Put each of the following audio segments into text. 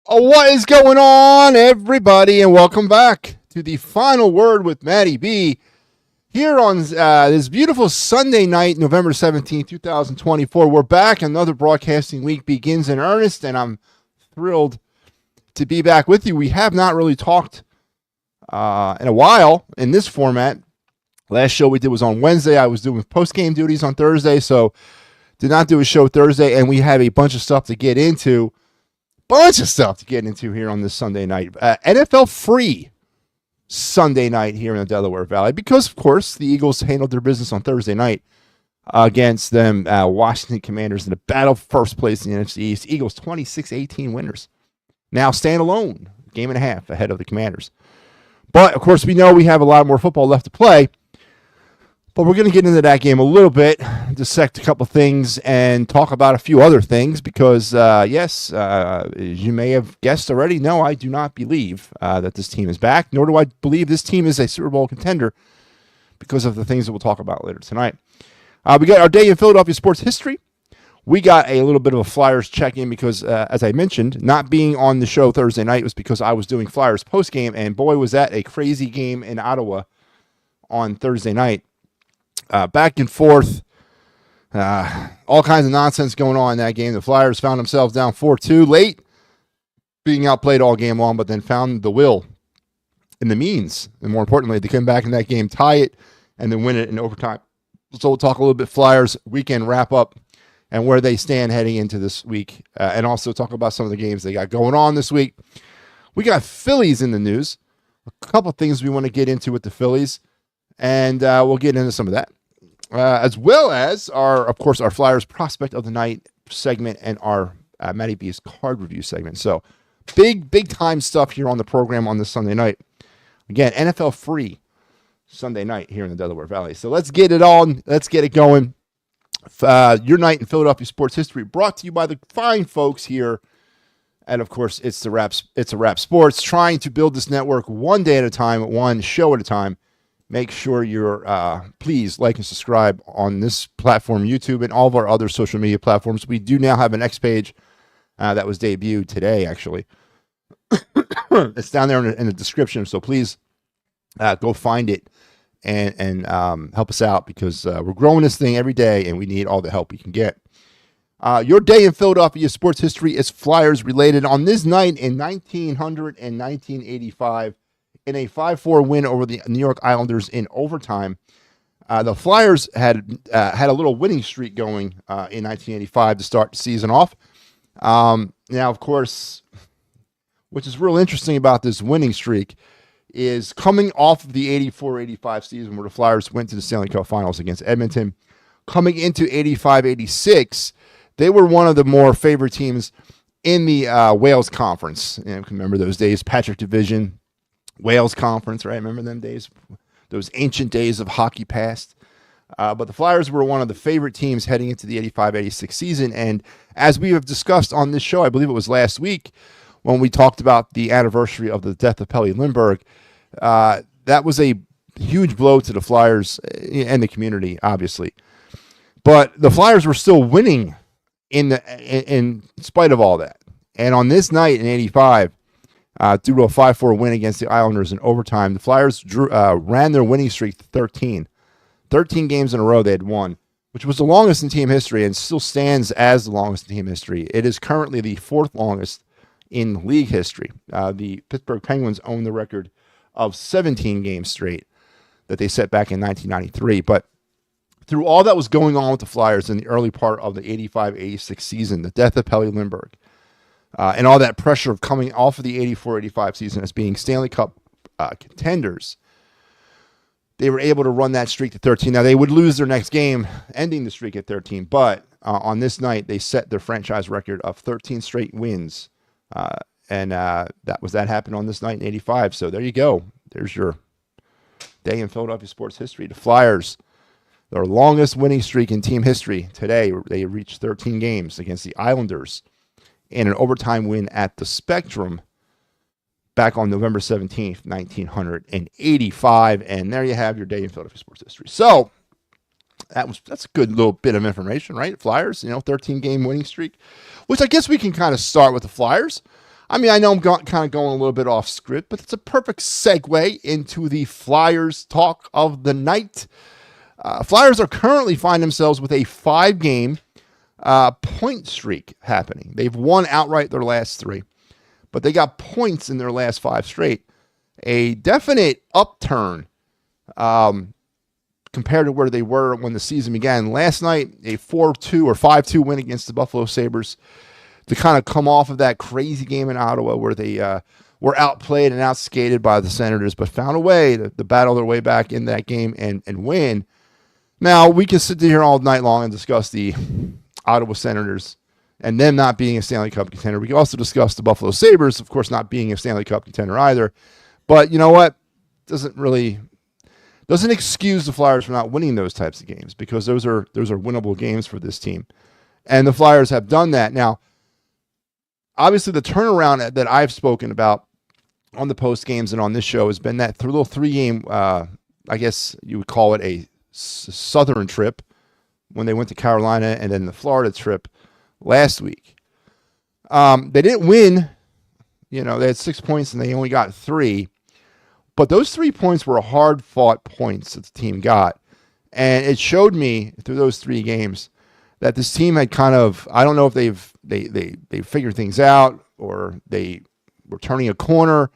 What is going on, everybody, and welcome back to the final word with MattyB here on this beautiful Sunday night, November 17th, 2024. We're back. Another broadcasting week begins in earnest, and I'm thrilled to be back with you. We have not really talked in a while in this format. Last show we did was on Wednesday. I was doing post-game duties on Thursday, so did not do a show Thursday, and we have a bunch of stuff to get into. Here on this Sunday night. NFL free Sunday night here in the Delaware Valley because, of course, the Eagles handled their business on Thursday night against them Washington Commanders in a battle for first place in the NFC East. Eagles 26-18 winners. Now stand alone, game and a half ahead of the Commanders. But, of course, we know we have a lot more football left to play. But we're going to get into that game a little bit, dissect a couple things, and talk about a few other things because, as you may have guessed already, no, I do not believe that this team is back, nor do I believe this team is a Super Bowl contender because of the things that we'll talk about later tonight. We got our day in Philadelphia sports history. We got a little bit of a Flyers check-in because, as I mentioned, not being on the show Thursday night was because I was doing Flyers post-game, and boy, was that a crazy game in Ottawa on Thursday night. Back and forth, all kinds of nonsense going on in that game. The Flyers found themselves down 4-2 late, being outplayed all game long, but then found the will and the means, and more importantly, to come back in that game, tie it, and then win it in overtime. So we'll talk a little bit Flyers weekend wrap-up and where they stand heading into this week, and also talk about some of the games they got going on this week. We got Phillies in the news. A couple things we want to get into with the Phillies, and we'll get into some of that. As well as our Flyers prospect of the night segment and our MattyB's card review segment. So big time stuff here on the program on this Sunday night. Again, NFL free Sunday night here in the Delaware Valley. So let's get it on. Let's get it going. Your night in Philadelphia sports history brought to you by the fine folks here. And of course, it's a Wrap Sports, trying to build this network one day at a time, one show at a time. Make sure you're, please like and subscribe on this platform, YouTube, and all of our other social media platforms. We do now have an X page that was debuted today, actually. It's down there in the description, so please go find it and help us out because we're growing this thing every day, and we need all the help we can get. Your day in Philadelphia sports history is Flyers related. On this night in 1900 and 1985, in a 5-4 win over the New York Islanders in overtime, the Flyers had a little winning streak going in 1985 to start the season off. Now, of course, which is real interesting about this winning streak is coming off of the 84-85 season where the Flyers went to the Stanley Cup Finals against Edmonton. Coming into 85-86, they were one of the more favored teams in the Wales Conference. And remember those days, Patrick Division, Wales Conference, right? Remember them days? Those ancient days of hockey past. But the Flyers were one of the favorite teams heading into the 85-86 season. And as we have discussed on this show, I believe it was last week when we talked about the anniversary of the death of Pelle Lindbergh, that was a huge blow to the Flyers and the community, obviously. But the Flyers were still winning in spite of all that. And on this night in 85, due to a 5-4 win against the Islanders in overtime, the Flyers ran their winning streak to 13. 13 games in a row they had won, which was the longest in team history and still stands as the longest in team history. It is currently the fourth longest in league history. The Pittsburgh Penguins own the record of 17 games straight that they set back in 1993. But through all that was going on with the Flyers in the early part of the 85-86 season, the death of Pelle Lindbergh, and all that pressure of coming off of the 84-85 season as being Stanley Cup contenders, they were able to run that streak to 13. Now, they would lose their next game, ending the streak at 13, but on this night, they set their franchise record of 13 straight wins, and that happened on this night in 85. So there you go. There's your day in Philadelphia sports history. The Flyers, their longest winning streak in team history today, they reached 13 games against the Islanders in an overtime win at the Spectrum back on November 17th, 1985. And there you have your day in Philadelphia sports history. So that's a good little bit of information, right? Flyers, 13-game winning streak, which I guess we can kind of start with the Flyers. I mean, I know I'm kind of going a little bit off script, but it's a perfect segue into the Flyers talk of the night. Flyers are currently find themselves with a 5-game point streak happening. They've won outright their last 3, but they got points in their last 5 straight. A definite upturn compared to where they were when the season began. Last night, a 4-2 or 5-2 win against the Buffalo Sabres to kind of come off of that crazy game in Ottawa where they were outplayed and outskated by the Senators, but found a way to battle their way back in that game and win. Now, we can sit here all night long and discuss the Ottawa Senators and them not being a Stanley Cup contender. We can also discuss the Buffalo Sabres, of course, not being a Stanley Cup contender either. But you know what? Doesn't excuse the Flyers for not winning those types of games, because those are winnable games for this team. And the Flyers have done that. Now, obviously, the turnaround that I've spoken about on the post games and on this show has been that little 3-game, I guess you would call it a southern trip, when they went to Carolina, and then the Florida trip last week. They didn't win. They had 6 points and they only got 3. But those 3 points were hard-fought points that the team got. And it showed me through those 3 games that this team had kind of, I don't know if they figured things out or they were turning a corner,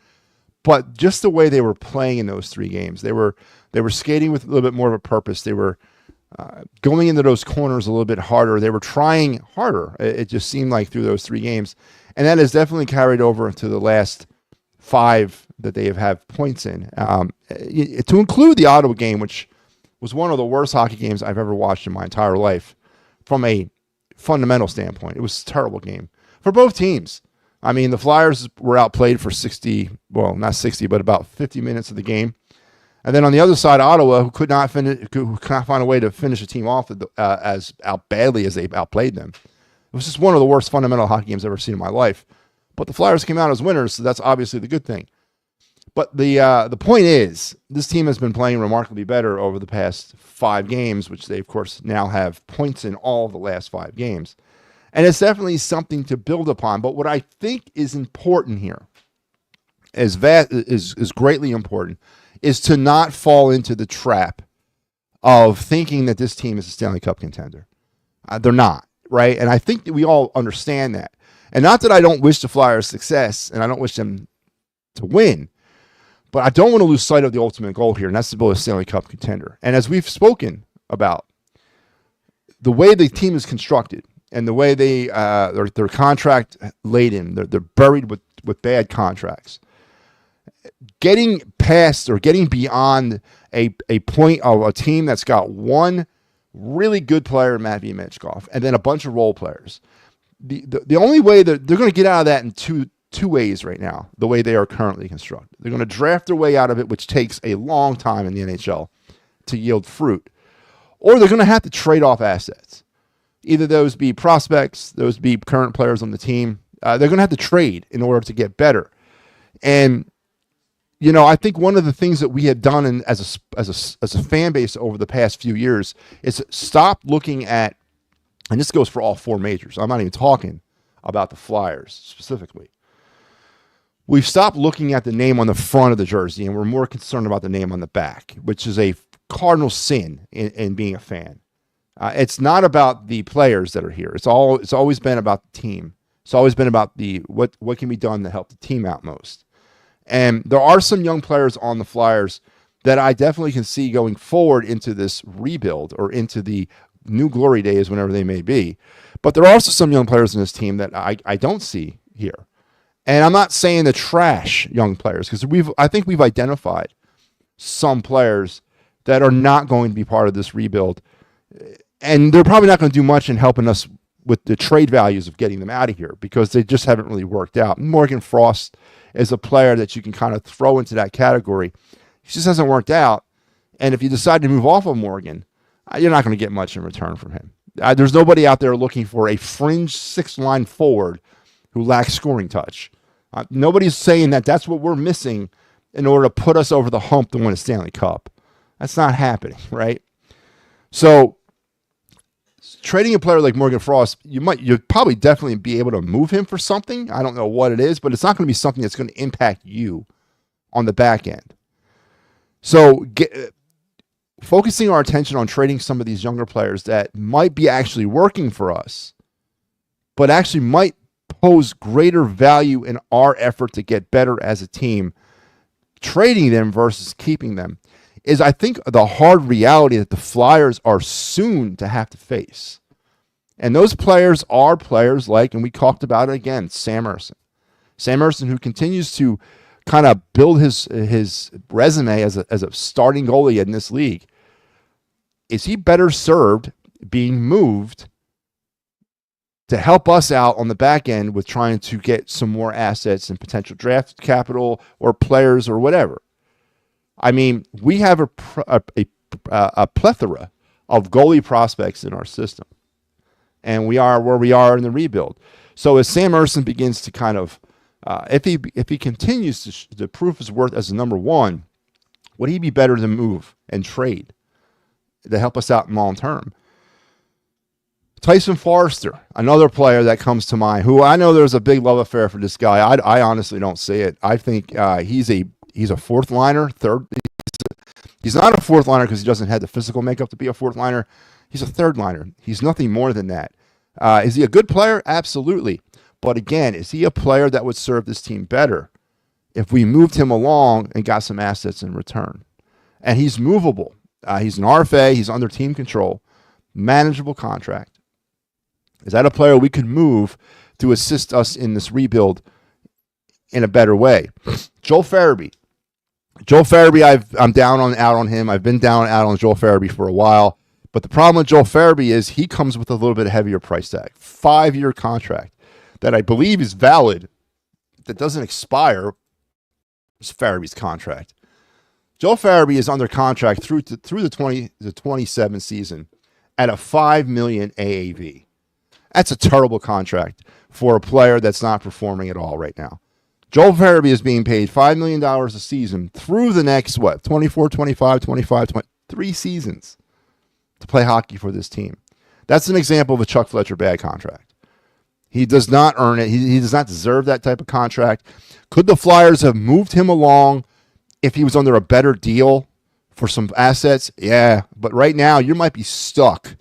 but just the way they were playing in those 3 games, they were skating with a little bit more of a purpose. They were going into those corners a little bit harder. They were trying harder. It just seemed like through those 3 games. And that has definitely carried over into the last 5 that they have points in. To include the Ottawa game, which was one of the worst hockey games I've ever watched in my entire life from a fundamental standpoint. It was a terrible game for both teams. I mean, the Flyers were outplayed for 60, well, not 60, but about 50 minutes of the game. And then on the other side, Ottawa, who could not find a way to finish the team off as badly as they outplayed them. It was just one of the worst fundamental hockey games I've ever seen in my life. But the Flyers came out as winners, so that's obviously the good thing. But the point is, this team has been playing remarkably better over the past 5 games, which they, of course, now have points in all the last 5 games. And it's definitely something to build upon. But what I think is important here, is greatly important, is to not fall into the trap of thinking that this team is a Stanley Cup contender. They're not, right? And I think that we all understand that. And not that I don't wish the Flyers success, and I don't wish them to win, but I don't want to lose sight of the ultimate goal here, and that's to build a Stanley Cup contender. And as we've spoken about, the way the team is constructed and the way they're contract laden, they're buried with bad contracts. Getting past or getting beyond a point of a team that's got one really good player, MattyB and then a bunch of role players. The only way that they're going to get out of that in two ways right now, the way they are currently constructed. They're going to draft their way out of it, which takes a long time in the NHL to yield fruit. Or they're going to have to trade off assets. Either those be prospects, those be current players on the team. They're going to have to trade in order to get better. And, I think one of the things that we have done as a fan base over the past few years is stop looking at, and this goes for all 4 majors. I'm not even talking about the Flyers specifically. We've stopped looking at the name on the front of the jersey, and we're more concerned about the name on the back, which is a cardinal sin in being a fan. It's not about the players that are here. It's always been about the team. It's always been about what can be done to help the team out most. And there are some young players on the Flyers that I definitely can see going forward into this rebuild or into the new glory days, whenever they may be. But there are also some young players in this team that I don't see here. And I'm not saying the trash young players, because I think we've identified some players that are not going to be part of this rebuild. And they're probably not going to do much in helping us with the trade values of getting them out of here, because they just haven't really worked out. Morgan Frost is a player that you can kind of throw into that category. He just hasn't worked out. And if you decide to move off of Morgan, you're not going to get much in return from him. There's nobody out there looking for a fringe 6-line forward who lacks scoring touch. Nobody's saying that that's what we're missing in order to put us over the hump to win a Stanley Cup. That's not happening, right? So Trading a player like Morgan Frost, you'd probably definitely be able to move him for something. I don't know what it is, but it's not going to be something that's going to impact you on the back end. So focusing our attention on trading some of these younger players that might be actually working for us, but actually might pose greater value in our effort to get better as a team, trading them versus keeping them is, I think, the hard reality that the Flyers are soon to have to face. And those players are players like, and we talked about it again, Sam Ersson. Sam Ersson, who continues to kind of build his resume as a starting goalie in this league. Is he better served being moved to help us out on the back end with trying to get some more assets and potential draft capital or players or whatever? I mean, we have a plethora of goalie prospects in our system, and we are where we are in the rebuild. So as Sam Ersson begins to kind of, if he continues to prove his worth as a number one, would he be better to move and trade to help us out in long term? Tyson Forrester, another player that comes to mind, who I know there's a big love affair for this guy. I honestly don't see it. I think he's a fourth liner, third. He's not a fourth liner because he doesn't have the physical makeup to be a fourth liner. He's a third liner. He's nothing more than that. Is he a good player? Absolutely. But again, is he a player that would serve this team better if we moved him along and got some assets in return? And he's movable. He's an RFA. He's under team control. Manageable contract. Is that a player we could move to assist us in this rebuild in a better way? Joel Farabee. Joel Farabee, I'm down out on him. I've been down out on Joel Farabee for a while. But the problem with Joel Farabee is he comes with a little bit heavier price tag. 5-year contract that I believe is valid, that doesn't expire. It's Farabee's contract. Joel Farabee is under contract through the 27 season at a $5 million AAV. That's a terrible contract for a player that's not performing at all right now. Joel Farabee is being paid $5 million a season through the next, 24, 25, 25, 3 seasons to play hockey for this team. That's an example of a Chuck Fletcher bad contract. He does not earn it. He does not deserve that type of contract. Could the Flyers have moved him along if he was under a better deal for some assets? Yeah, but right now you might be stuck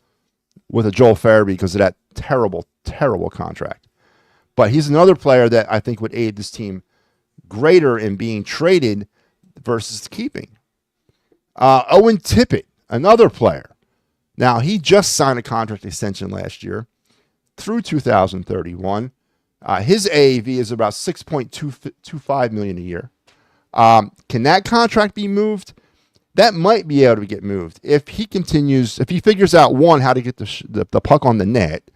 with a Joel Farabee because of that terrible, terrible contract. But he's another player that I think would aid this team greater in being traded versus keeping. Owen Tippett, another player. Now, he just signed a contract extension last year through 2031. His AAV is about $6.25 million a year. Can that contract be moved? That might be able to get moved if he continues, if he figures out, one, how to get the puck on the net,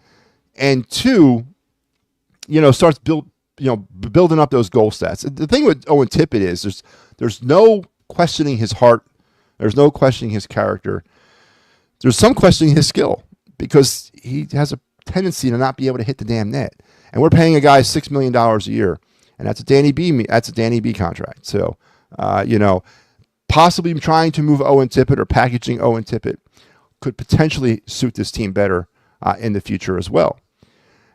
and two, starts building up those goal stats. The thing with Owen Tippett is there's no questioning his heart. There's no questioning his character. There's some questioning his skill because he has a tendency to not be able to hit the damn net. And we're paying a guy $6 million a year, and that's a Danny B contract. So, possibly trying to move Owen Tippett or packaging Owen Tippett could potentially suit this team better in the future as well.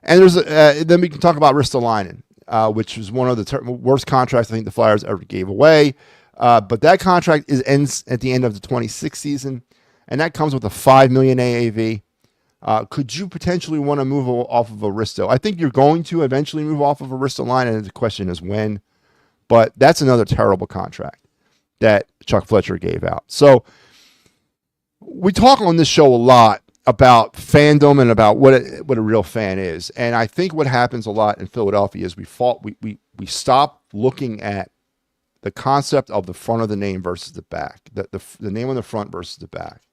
And there's then we can talk about Ristolainen, which was one of the worst contracts I think the Flyers ever gave away. But that contract ends at the end of the 26th season, and that comes with a $5 million AAV. Could you potentially want to move off of Aristo? I think you're going to eventually move off of Ristolainen, and the question is when. But that's another terrible contract that Chuck Fletcher gave out. So we talk on this show a lot about fandom and about what a real fan is. And I think what happens a lot in Philadelphia is we stop looking at the concept of the front of the name versus the back, the name on the front versus the back.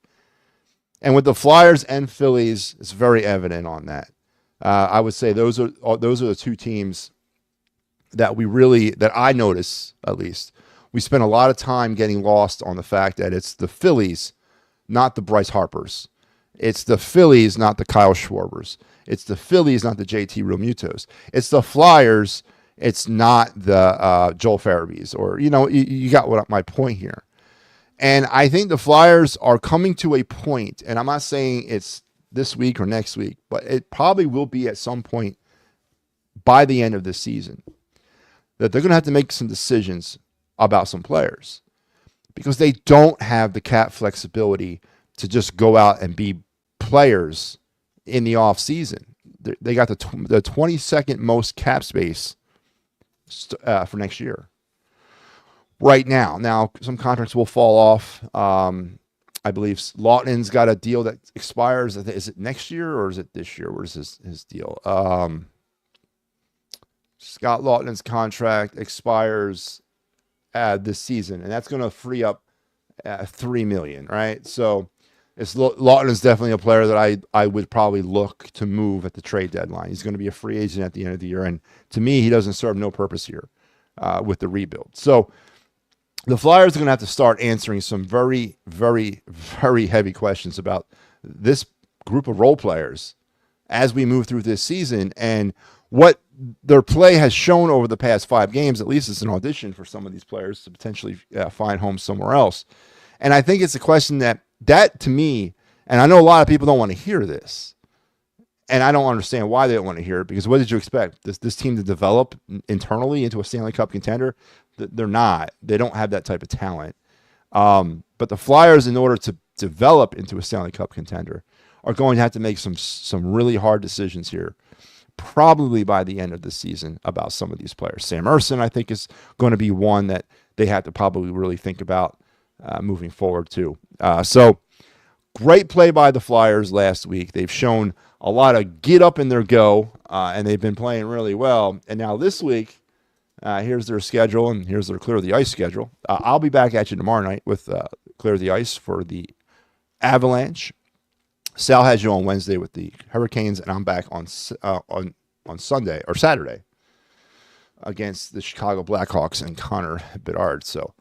And with the Flyers and Phillies, it's very evident on that. I would say those are the two teams that I notice, at least. We spend a lot of time getting lost on the fact that it's the Phillies, not the Bryce Harpers. It's the Phillies, not the Kyle Schwarbers. It's the Phillies, not the JT Realmutos. It's the Flyers. It's not the Joel Farabees. Or, you got my point here. And I think the Flyers are coming to a point, and I'm not saying it's this week or next week, but it probably will be at some point by the end of this season that they're going to have to make some decisions about some players because they don't have the cap flexibility to just go out and be players in the off season. They got the 22nd most cap space for next year right now. Now, some contracts will fall off. I believe Laughton's got a deal that expires. Is it next year or is it this year? Where's his deal? Scott Laughton's contract expires this season, and that's going to free up $3 million, right? So Laughton is definitely a player that I would probably look to move at the trade deadline. He's going to be a free agent at the end of the year, and to me, he doesn't serve no purpose here with the rebuild. So the Flyers are going to have to start answering some very, very, very heavy questions about this group of role players as we move through this season and what their play has shown over the past 5 games. At least it's an audition for some of these players to potentially find homes somewhere else. And I think it's a question that to me, and I know a lot of people don't want to hear this, and I don't understand why they don't want to hear it, because what did you expect? This team to develop internally into a Stanley Cup contender? They're not. They don't have that type of talent. But the Flyers, in order to develop into a Stanley Cup contender, are going to have to make some really hard decisions here, probably by the end of the season, about some of these players. Sam Ersson, I think, is going to be one that they have to probably really think about moving forward too. So great play by the Flyers last week. They've shown a lot of get up in their go, and they've been playing really well. And now this week, here's their schedule, and here's their Clear the Ice schedule. I'll be back at you tomorrow night with Clear the Ice for the Avalanche. Sal has you on Wednesday with the Hurricanes, and I'm back on Sunday or Saturday against the Chicago Blackhawks and Connor Bedard. So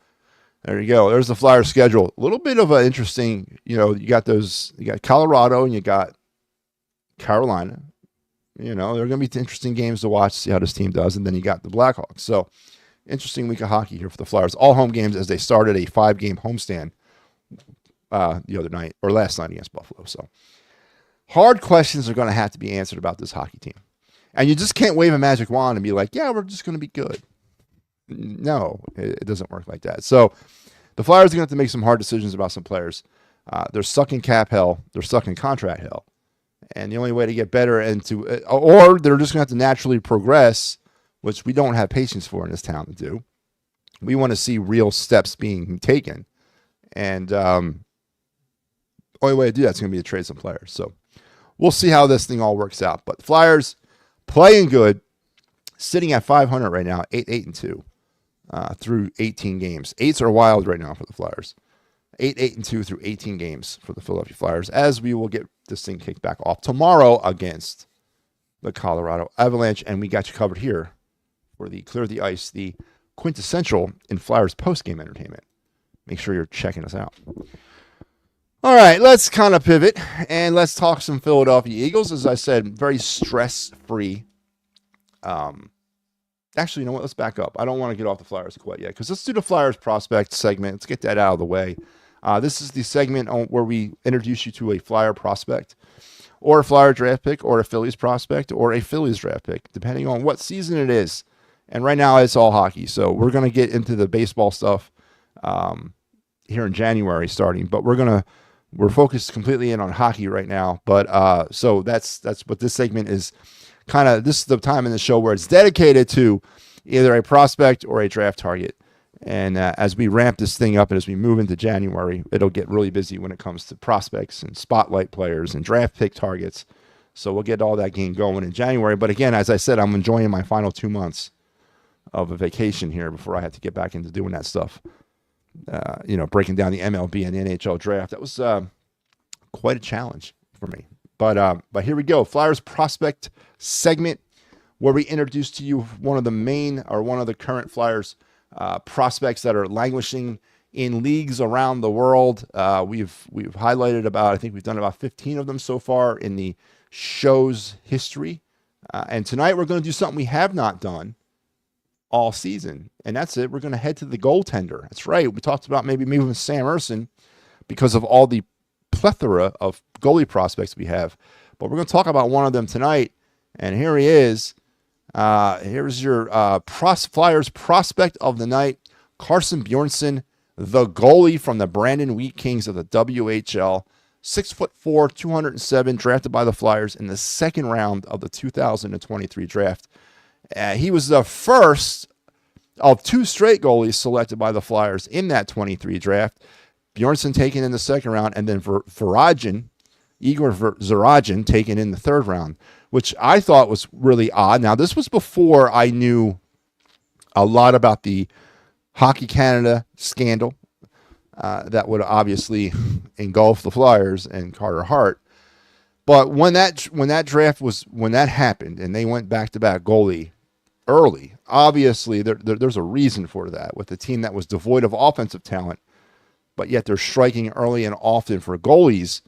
there you go. There's the Flyers schedule. A little bit of an interesting, you got Colorado and you got Carolina. They're going to be interesting games to watch, see how this team does. And then you got the Blackhawks. So interesting week of hockey here for the Flyers. All home games as they started a 5-game homestand the other night or last night against Buffalo. So hard questions are going to have to be answered about this hockey team. And you just can't wave a magic wand and be like, yeah, we're just going to be good. No, it doesn't work like that. So the Flyers are going to have to make some hard decisions about some players. They're stuck in cap hell. They're stuck in contract hell. And the only way to get better or they're just going to have to naturally progress, which we don't have patience for in this town to do. We want to see real steps being taken. And only way to do that's going to be to trade some players. So we'll see how this thing all works out. But Flyers playing good, sitting at 500 right now, 8-8-2 through 18 games. 8s are wild right now for the Flyers. 8-8-2 through 18 games for the Philadelphia Flyers, as we will get this thing kicked back off tomorrow against the Colorado Avalanche. And we got you covered here for the Clear the Ice, the quintessential in Flyers post-game entertainment. Make sure you're checking us out. All right, let's kind of pivot and let's talk some Philadelphia Eagles. As I said, very stress-free. Actually, you know what? Let's back up. I don't want to get off the Flyers quite yet, because let's do the Flyers prospect segment. Let's get that out of the way. This is the segment where we introduce you to a Flyer prospect, or a Flyer draft pick, or a Phillies prospect, or a Phillies draft pick, depending on what season it is. And right now, it's all hockey. So we're going to get into the baseball stuff here in January starting, but we're focused completely in on hockey right now. But so that's what this segment is. This is the time in the show where it's dedicated to either a prospect or a draft target. And as we ramp this thing up and as we move into January, it'll get really busy when it comes to prospects and spotlight players and draft pick targets. So we'll get all that game going in January. But again, as I said, I'm enjoying my final 2 months of a vacation here before I have to get back into doing that stuff. Breaking down the MLB and the NHL draft. That was quite a challenge for me. But here we go. Flyers prospect segment, where we introduce to you one of the current Flyers prospects that are languishing in leagues around the world. We've highlighted I think we've done about 15 of them so far in the show's history. And tonight we're going to do something we have not done all season. And that's it. We're going to head to the goaltender. That's right. We talked about maybe moving Sam Ersson because of all the plethora of goalie prospects we have. But we're going to talk about one of them tonight. And here he is. Here's your Flyers prospect of the night, Carson Bjornson, the goalie from the Brandon Wheat Kings of the WHL. 6'4", 207, drafted by the Flyers in the second round of the 2023 draft. He was the first of two straight goalies selected by the Flyers in that 23 draft. Bjornson taken in the second round, and then Igor Zarajin taken in the third round, which I thought was really odd. Now, this was before I knew a lot about the Hockey Canada scandal that would obviously engulf the Flyers and Carter Hart. But when that happened and they went back-to-back goalie early, obviously there's a reason for that with a team that was devoid of offensive talent, but yet they're striking early and often for goalies.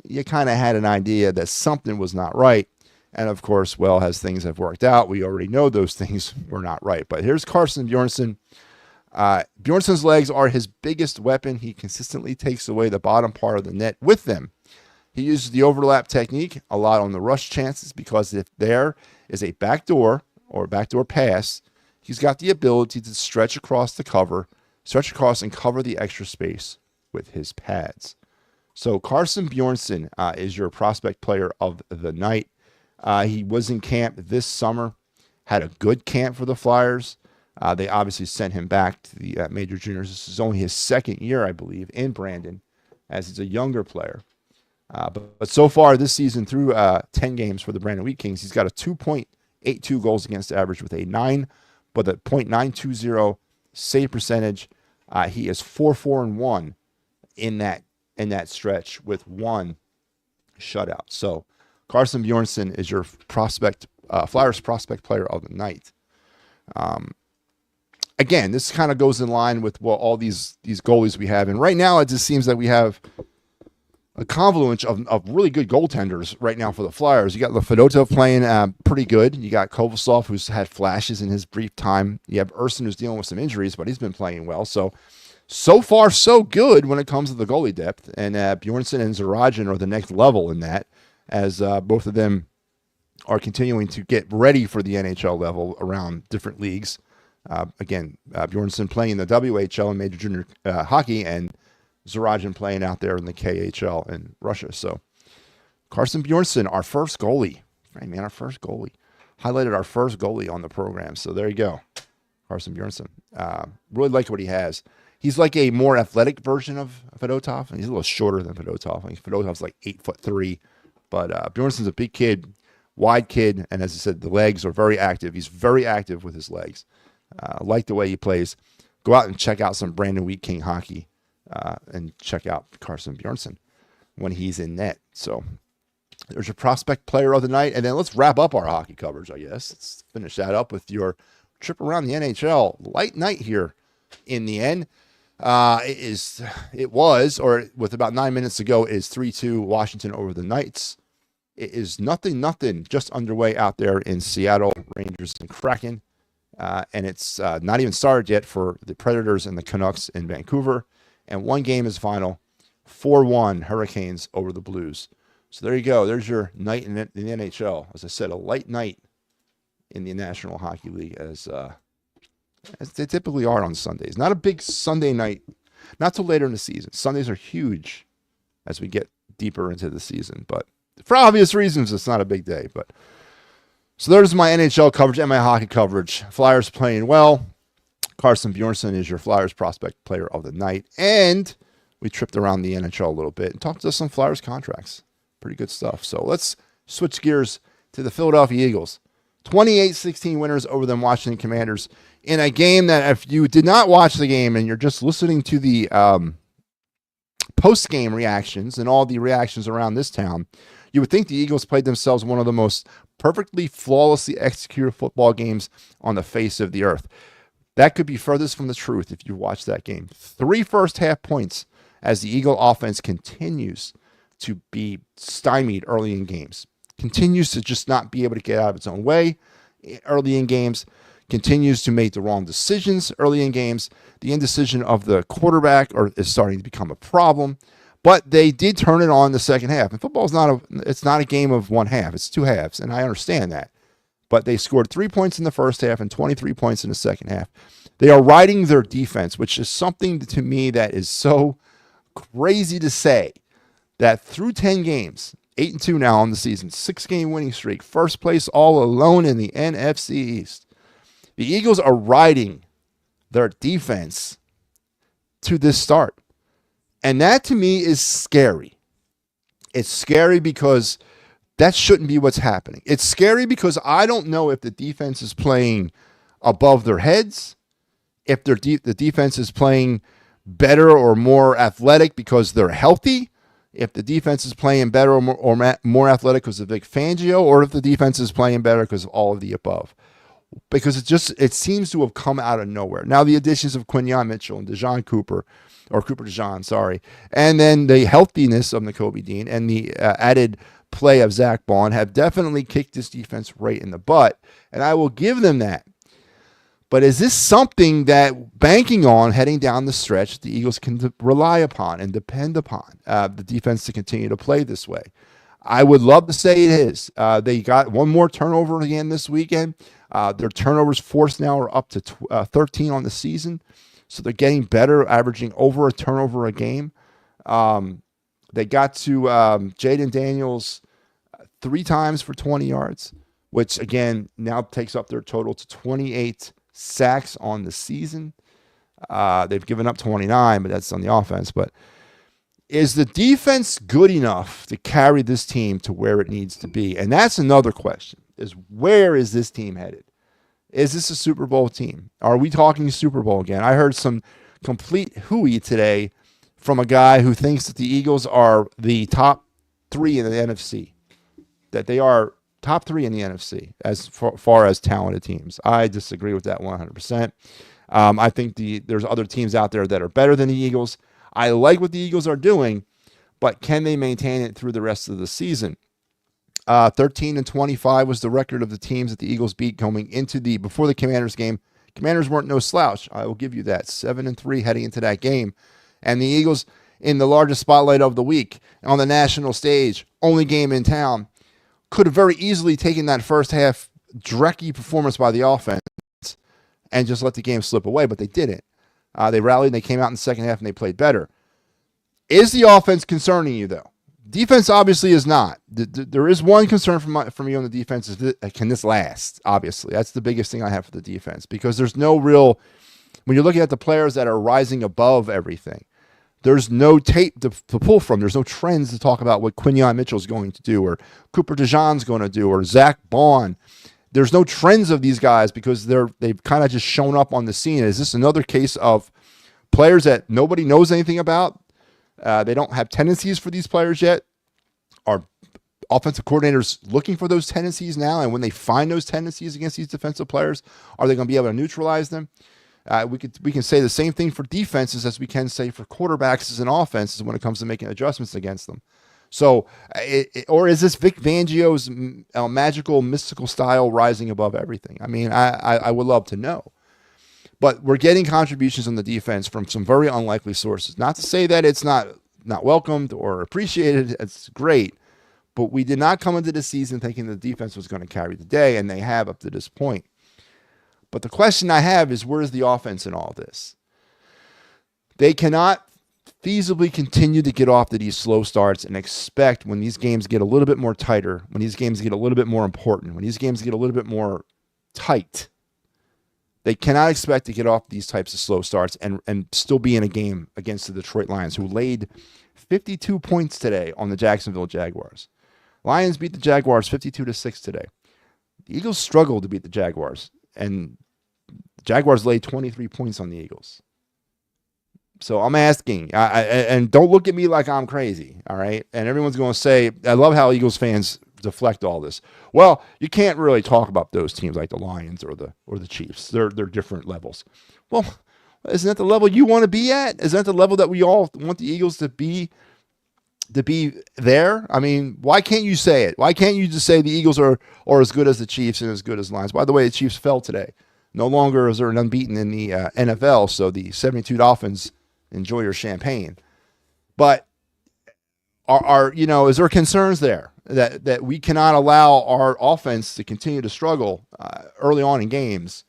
You kind of had an idea that something was not right. And of course, well, as things have worked out, we already know those things were not right. But here's Carson Bjornson. Bjornson's legs are his biggest weapon. He consistently takes away the bottom part of the net with them. He uses the overlap technique a lot on the rush chances because if there is a backdoor or backdoor pass, he's got the ability to stretch across and cover the extra space with his pads. So Carson Bjornson is your prospect player of the night. He was in camp this summer, had a good camp for the Flyers. They obviously sent him back to the major juniors. This is only his second year, I believe, in Brandon, as he's a younger player. But so far this season, through 10 games for the Brandon Wheat Kings, he's got a 2.82 goals against average with a .920 save percentage. He is 4-4-1 in that stretch with one shutout. So Carson Bjornson is your Flyers prospect player of the night. Again, this kind of goes in line with all these goalies we have. And right now, it just seems that we have a confluence of really good goaltenders right now for the Flyers. You got Fedotov playing pretty good. You got Kovasov, who's had flashes in his brief time. You have Urson, who's dealing with some injuries, but he's been playing well. So far, so good when it comes to the goalie depth. And Bjornson and Zarajin are the next level in that, as both of them are continuing to get ready for the NHL level around different leagues. Bjornson playing in the WHL and major junior hockey, and Zarajin playing out there in the KHL in Russia. So Carson Bjornson, our first goalie. Right, man, our first goalie. Highlighted our first goalie on the program. So there you go. Carson Bjornson. Really like what he has. He's like a more athletic version of Fedotov. He's a little shorter than Fedotov. I think Fedotov's like 8'3", but Bjornson's a big kid, wide kid, and as I said, the legs are very active. He's very active with his legs. I like the way he plays. Go out and check out some Brandon Wheat King hockey and check out Carson Bjornson when he's in net. So there's your prospect player of the night. And then let's wrap up our hockey coverage, I guess. Let's finish that up with your trip around the NHL. Light night here in the end. With about 9 minutes to go, is 3-2 Washington over the Knights. It is nothing, just underway out there in Seattle, Rangers and Kraken. And it's not even started yet for the Predators and the Canucks in Vancouver. And one game is final, 4-1 Hurricanes over the Blues. So there you go. There's your night in the NHL. As I said, a light night in the National Hockey League, as they typically are on Sundays. Not a big Sunday night, not till later in the season. Sundays are huge as we get deeper into the season. But for obvious reasons, it's not a big day. But so there's my NHL coverage and my hockey coverage. Flyers playing well. Carson Bjornson is your Flyers prospect player of the night. And we tripped around the NHL a little bit and talked to some Flyers contracts. Pretty good stuff. So let's switch gears to the Philadelphia Eagles. 28-16 winners over the Washington Commanders in a game that, if you did not watch the game and you're just listening to the post-game reactions and all the reactions around this town, you would think the Eagles played themselves one of the most perfectly, flawlessly executed football games on the face of the earth. That could be furthest from the truth if you watch that game. 3 first-half points as the Eagle offense continues to be stymied early in games. Continues to just not be able to get out of its own way early in games. Continues to make the wrong decisions early in games. The indecision of the quarterback is starting to become a problem. But they did turn it on in the second half. And football is not a game of one half. It's two halves, and I understand that. But they scored 3 points in the first half and 23 points in the second half. They are riding their defense, which is something to me that is so crazy to say, that through 10 games, 8-2 now on the season, 6-game winning streak, first place all alone in the NFC East. The Eagles are riding their defense to this start. And that to me is scary. It's scary because that shouldn't be what's happening. It's scary because I don't know if the defense is playing above their heads, if the defense is playing better or more athletic because they're healthy, if the defense is playing better or more athletic because of Vic Fangio, or if the defense is playing better because of all of the above. Because it seems to have come out of nowhere. Now the additions of Quinyon Mitchell and Cooper DeJean, sorry, and then the healthiness of Nakobe Dean and the added play of Zach Bond have definitely kicked this defense right in the butt, and I will give them that. But is this something that, banking on heading down the stretch, the Eagles can rely upon and depend upon the defense to continue to play this way? I would love to say it is. They got one more turnover again this weekend. Their turnovers forced now are up to 13 on the season. So they're getting better, averaging over a turnover a game. They got to Jaden Daniels 3 times for 20 yards, which, again, now takes up their total to 28 sacks on the season. They've given up 29, but that's on the offense. But is the defense good enough to carry this team to where it needs to be? And that's another question, is where is this team headed? Is this a Super Bowl team? Are we talking Super Bowl again? I heard some complete hooey today from a guy who thinks that the Eagles are the top 3 in the NFC, that they are top 3 in the NFC as far as talented teams. I disagree with that 100%. I think there's other teams out there that are better than the Eagles. I like what the Eagles are doing, but can they maintain it through the rest of the season? 13-25 was the record of the teams that the Eagles beat coming into before the Commanders game. Commanders weren't no slouch. I will give you that. 7-3 heading into that game. And the Eagles, in the largest spotlight of the week, on the national stage, only game in town, could have very easily taken that first half drecky performance by the offense and just let the game slip away, but they didn't. They rallied, and they came out in the second half, and they played better. Is the offense concerning you, though? Defense obviously is not. There is one concern from me on the defense, is can this last? Obviously, that's the biggest thing I have for the defense, because there's no real, when you're looking at the players that are rising above everything, there's no tape to pull from. There's no trends to talk about what Quinyon Mitchell is going to do, or Cooper DeJean's going to do, or Zach Bond. There's no trends of these guys because they've kind of just shown up on the scene. Is this another case of players that nobody knows anything about? They don't have tendencies for these players yet. Are offensive coordinators looking for those tendencies now? And when they find those tendencies against these defensive players, are they going to be able to neutralize them? We can say the same thing for defenses as we can say for quarterbacks and offenses when it comes to making adjustments against them. So, or is this Vic Fangio's magical, mystical style rising above everything? I mean, I would love to know. But we're getting contributions on the defense from some very unlikely sources. Not to say that it's not welcomed or appreciated. It's great. But we did not come into the season thinking the defense was going to carry the day, and they have up to this point. But the question I have is, where's the offense in all this? They cannot feasibly continue to get off to these slow starts and expect, when these games get a little bit more tighter, when these games get a little bit more important, when these games get a little bit more tight, they cannot expect to get off these types of slow starts and still be in a game against the Detroit Lions, who laid 52 points today on the Jacksonville Jaguars. Lions beat the Jaguars 52-6 today. The Eagles struggled to beat the Jaguars, and the Jaguars laid 23 points on the Eagles. So I'm asking, and don't look at me like I'm crazy, all right? And everyone's going to say, I love how Eagles fans deflect all this. Well, you can't really talk about those teams like the Lions or the Chiefs. They're different levels. Well, isn't that the level you want to be at? Isn't that the level that we all want the Eagles to be there? I mean, why can't you say it? Why can't you just say the Eagles are as good as the Chiefs and as good as Lions? By the way, the Chiefs fell today. No longer is there an unbeaten in the NFL, so the 72 Dolphins, enjoy your champagne. But is there concerns there that we cannot allow our offense to continue to struggle early on in games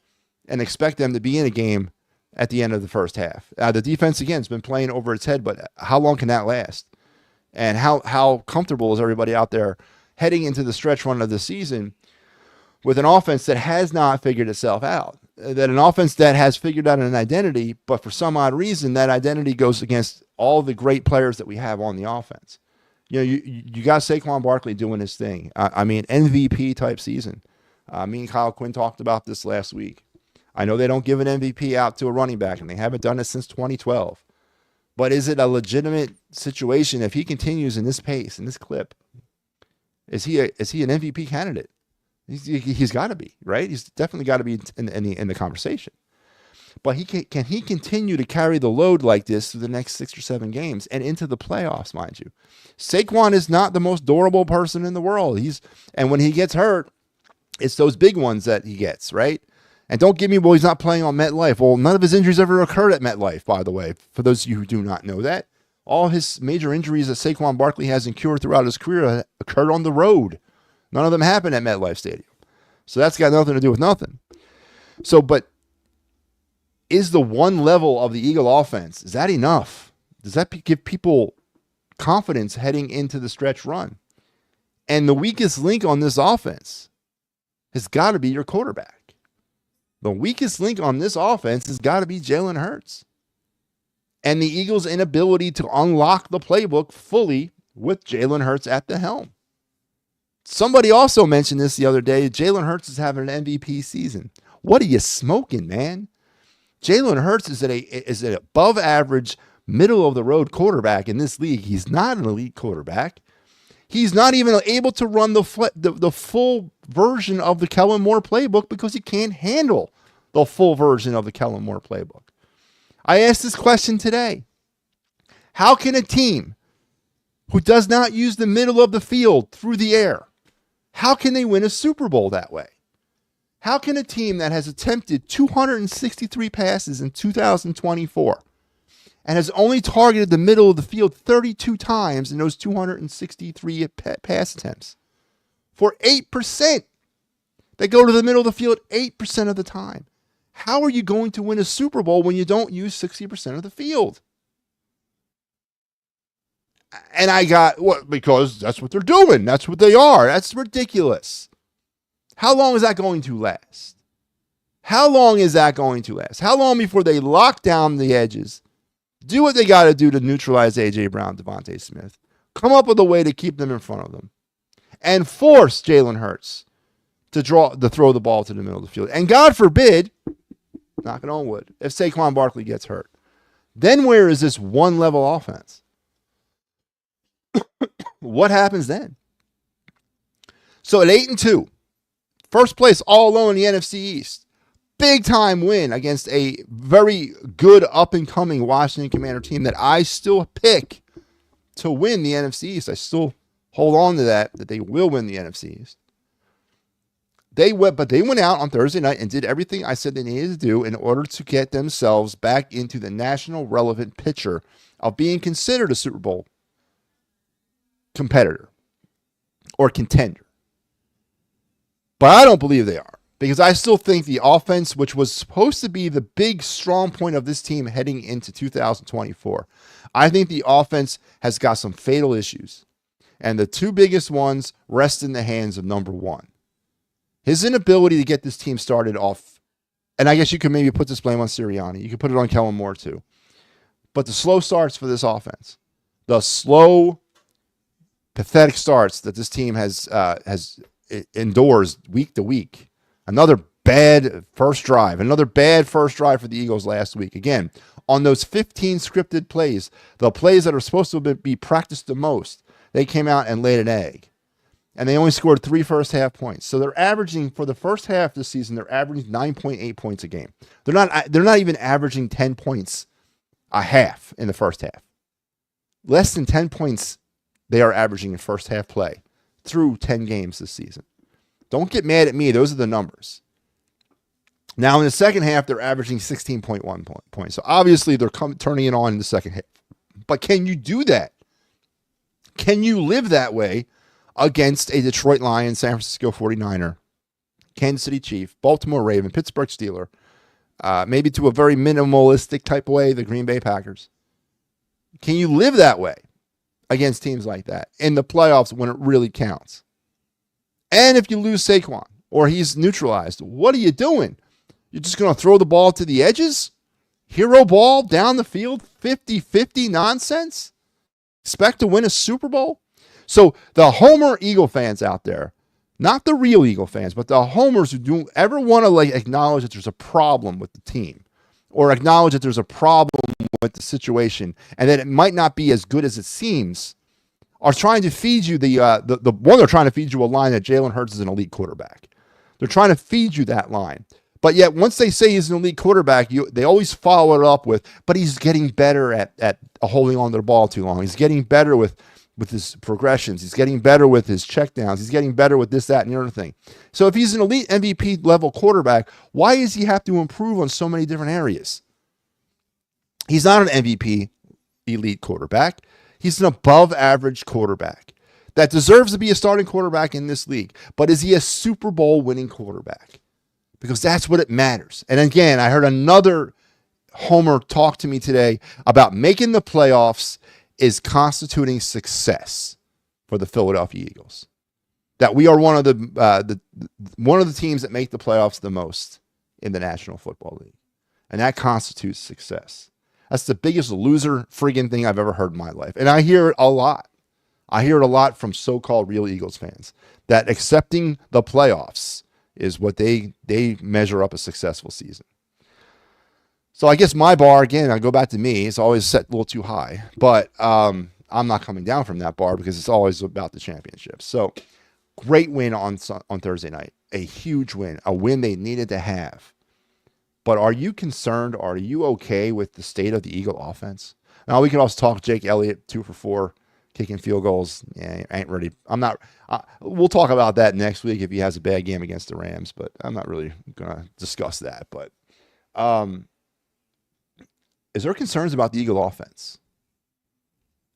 and expect them to be in a game at the end of the first half? The defense, again, has been playing over its head, but how long can that last? And how comfortable is everybody out there heading into the stretch run of the season with an offense that has not figured itself out? That an offense that has figured out an identity, but for some odd reason, that identity goes against all the great players that we have on the offense. You got Saquon Barkley doing his thing. I mean, MVP type season. Me and Kyle Quinn talked about this last week. I know they don't give an MVP out to a running back, and they haven't done it since 2012. But is it a legitimate situation if he continues in this pace, in this clip? Is he an MVP candidate? He's got to be, right? He's definitely got to be in the conversation. But can he continue to carry the load like this through the next 6 or 7 games and into the playoffs, mind you? Saquon is not the most durable person in the world. And when he gets hurt, it's those big ones that he gets, right? And don't give me, well, he's not playing on MetLife. Well, none of his injuries ever occurred at MetLife, by the way, for those of you who do not know that. All his major injuries that Saquon Barkley has incurred throughout his career occurred on the road. None of them happened at MetLife Stadium. So that's got nothing to do with nothing. So, but is the one level of the Eagle offense, is that enough? Does that give people confidence heading into the stretch run? And the weakest link on this offense has got to be your quarterback. The weakest link on this offense has got to be Jalen Hurts. And the Eagles' inability to unlock the playbook fully with Jalen Hurts at the helm. Somebody also mentioned this the other day. Jalen Hurts is having an MVP season. What are you smoking, man? Jalen Hurts is an above average, middle of the road quarterback in this league. He's not an elite quarterback. He's not even able to run the full version of the Kellen Moore playbook because he can't handle the full version of the Kellen Moore playbook. I asked this question today. How can a team who does not use the middle of the field through the air, how can they win a Super Bowl that way? How can a team that has attempted 263 passes in 2024 and has only targeted the middle of the field 32 times in those 263 pass attempts for 8%? They go to the middle of the field 8% of the time. How are you going to win a Super Bowl when you don't use 60% of the field? And I got, what? Because that's what they're doing. That's what they are. That's ridiculous. How long is that going to last? How long is that going to last? How long before they lock down the edges, do what they got to do to neutralize A.J. Brown, Devontae Smith, come up with a way to keep them in front of them, and force Jalen Hurts to throw the ball to the middle of the field? And God forbid, knocking on wood, if Saquon Barkley gets hurt, then where is this one-level offense? What happens then? So at 8-2, first place all alone in the NFC East. Big time win against a very good up-and-coming Washington Commander team that I still pick to win the NFC East. I still hold on to that they will win the NFC East. But they went out on Thursday night and did everything I said they needed to do in order to get themselves back into the national relevant picture of being considered a Super Bowl competitor or contender. But I don't believe they are, because I still think the offense, which was supposed to be the big strong point of this team heading into 2024, I think the offense has got some fatal issues. And the two biggest ones rest in the hands of number one. His inability to get this team started off, and I guess you could maybe put this blame on Sirianni. You could put it on Kellen Moore too. But the slow starts for this offense, the slow, pathetic starts that this team has endures week to week. Another bad first drive for the Eagles last week. Again, on those 15 scripted plays, the plays that are supposed to be practiced the most, they came out and laid an egg. And they only scored 3 first-half points. So they're averaging, for the first half this season, they're averaging 9.8 points a game. They're not even averaging 10 points a half in the first half. Less than 10 points they are averaging in first-half play through 10 games this season. Don't get mad at me. Those are the numbers. Now, in the second half, they're averaging 16.1 points. So obviously, they're turning it on in the second half. But can you do that? Can you live that way against a Detroit Lion, San Francisco 49er, Kansas City Chief, Baltimore Raven, Pittsburgh Steeler, maybe to a very minimalistic type of way, the Green Bay Packers? Can you live that way against teams like that in the playoffs when it really counts? And if you lose Saquon or he's neutralized, what are you doing? You're just going to throw the ball to the edges? Hero ball down the field? 50-50 nonsense? Expect to win a Super Bowl? So the Homer Eagle fans out there, not the real Eagle fans, but the homers who don't ever want to acknowledge that there's a problem with the team or acknowledge that there's a problem with the situation and that it might not be as good as it seems, are trying to feed you they're trying to feed you a line that Jalen Hurts is an elite quarterback. They're trying to feed you that line. But yet, once they say he's an elite quarterback, they always follow it up with, but he's getting better at holding on to the ball too long. He's getting better with his progressions. He's getting better with his checkdowns. He's getting better with this, that, and the other thing. So if he's an elite MVP level quarterback, why does he have to improve on so many different areas? He's not an MVP elite quarterback. He's an above average quarterback that deserves to be a starting quarterback in this league. But is he a Super Bowl winning quarterback? Because that's what it matters. And again, I heard another homer talk to me today about making the playoffs is constituting success for the Philadelphia Eagles. That we are one of the teams that make the playoffs the most in the National Football League. And that constitutes success. That's the biggest loser friggin' thing I've ever heard in my life. And I hear it a lot. I hear it a lot from so-called real Eagles fans that accepting the playoffs is what they measure up a successful season. So I guess my bar, again, I go back to me, it's always set a little too high. But I'm not coming down from that bar because it's always about the championship. So great win on Thursday night. A huge win. A win they needed to have. But are you concerned? Are you okay with the state of the Eagle offense? Now, we can also talk Jake Elliott, 2 for 4, kicking field goals. Yeah, I ain't ready. I'm not. We'll talk about that next week if he has a bad game against the Rams, but I'm not really going to discuss that. But is there concerns about the Eagle offense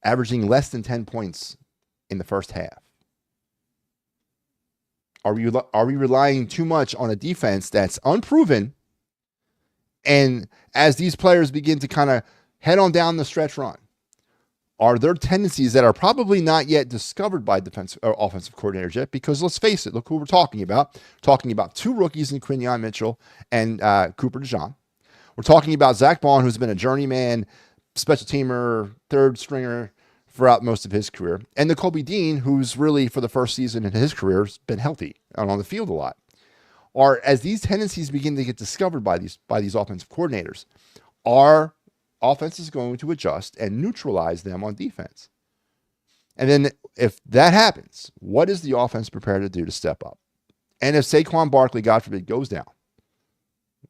averaging less than 10 points in the first half? Are we relying too much on a defense that's unproven? And as these players begin to kind of head on down the stretch run, are there tendencies that are probably not yet discovered by defensive or offensive coordinators yet? Because let's face it, look who we're talking about. We're talking about 2 rookies in Quinyon Mitchell and Cooper DeJean. We're talking about Zach Bond, who's been a journeyman, special teamer, third stringer throughout most of his career. And Nakobe Dean, who's really, for the first season in his career, has been healthy and on the field a lot. Or as these tendencies begin to get discovered by these offensive coordinators, are offenses going to adjust and neutralize them on defense? And then if that happens, what is the offense prepared to do to step up? And if Saquon Barkley, God forbid, goes down,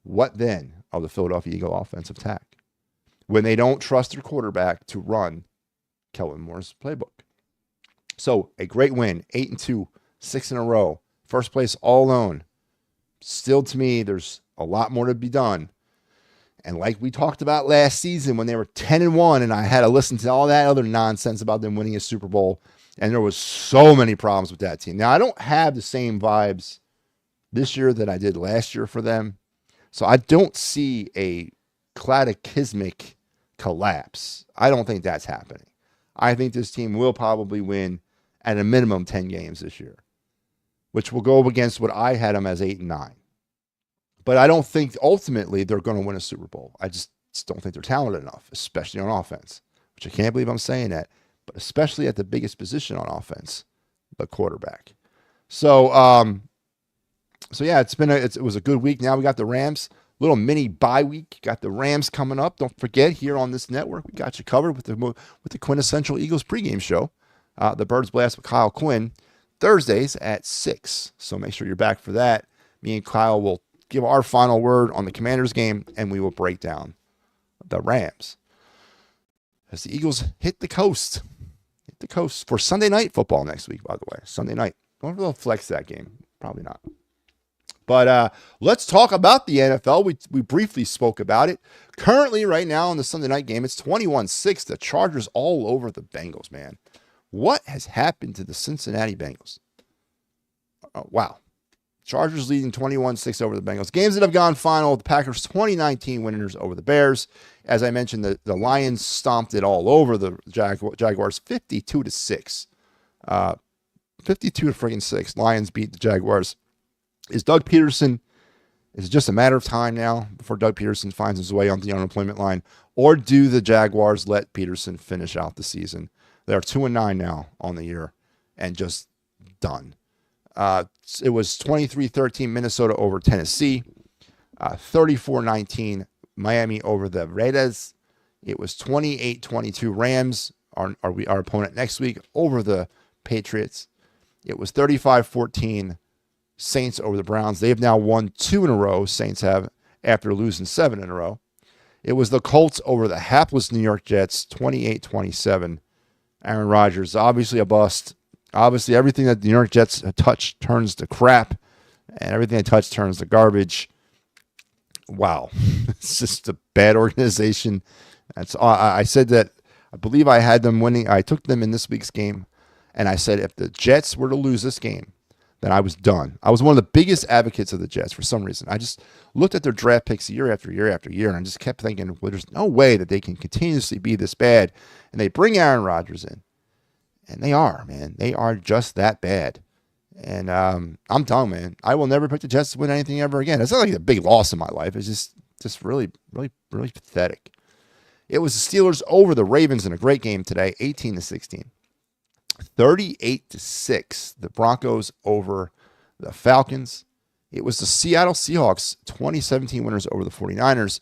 what then of the Philadelphia Eagle offensive attack when they don't trust their quarterback to run Kellen Moore's playbook? So a great win, 8-2, 6 in a row, first place all alone. Still, to me, there's a lot more to be done. And like we talked about last season when they were 10-1, and I had to listen to all that other nonsense about them winning a Super Bowl, and there was so many problems with that team. Now, I don't have the same vibes this year that I did last year for them, so I don't see a cataclysmic collapse. I don't think that's happening. I think this team will probably win at a minimum 10 games this year, which will go against what I had them as 8-9. But I don't think ultimately they're going to win a Super Bowl. I just don't think they're talented enough, especially on offense, which I can't believe I'm saying that, but especially at the biggest position on offense, the quarterback. So yeah, it was a good week. Now we got the Rams, little mini bye week. Got the Rams coming up. Don't forget, here on this network, we got you covered with the quintessential Eagles pregame show, the Birds Blast with Kyle Quinn, Thursdays at 6. So make sure you're back for that. Me and Kyle will give our final word on the Commanders game, and we will break down the Rams as the Eagles hit the coast for Sunday night football next week, by the way. Sunday night. I wonder if they'll flex that game. Probably not. But let's talk about the NFL. We briefly spoke about it. Currently, right now, in the Sunday night game, it's 21-6. The Chargers all over the Bengals, man. What has happened to the Cincinnati Bengals? Oh, wow. Chargers leading 21-6 over the Bengals. Games that have gone final, the Packers 2019 winners over the Bears. As I mentioned, the Lions stomped it all over the Jaguars 52-6. 52-6. Lions beat the Jaguars. Is it just a matter of time now before Doug Peterson finds his way on the unemployment line? Or do the Jaguars let Peterson finish out the season? They're 2-9 now on the year and just done. It was 23-13 Minnesota over Tennessee, 34-19 Miami over the Raiders. It was 28-22 Rams, our opponent next week, over the Patriots. It was 35-14 Saints over the Browns. They have now won 2 in a row. Saints have, after losing 7 in a row. It was the Colts over the hapless New York Jets, 28-27. Aaron Rodgers, obviously a bust. Obviously, everything that the New York Jets touch turns to crap, and everything they touch turns to garbage. Wow. It's just a bad organization. I said that I believe I had them winning. I took them in this week's game, and I said if the Jets were to lose this game, then I was done. I was one of the biggest advocates of the Jets for some reason. I just looked at their draft picks year after year after year, and I just kept thinking, well, there's no way that they can continuously be this bad. And they bring Aaron Rodgers in. And they are, man. They are just that bad. And I'm done, man. I will never pick the Jets to win anything ever again. It's not like a big loss in my life. It's just really, really, really pathetic. It was the Steelers over the Ravens in a great game today, 18-16. 38-6, the Broncos over the Falcons. It was the Seattle Seahawks 2017 winners over the 49ers.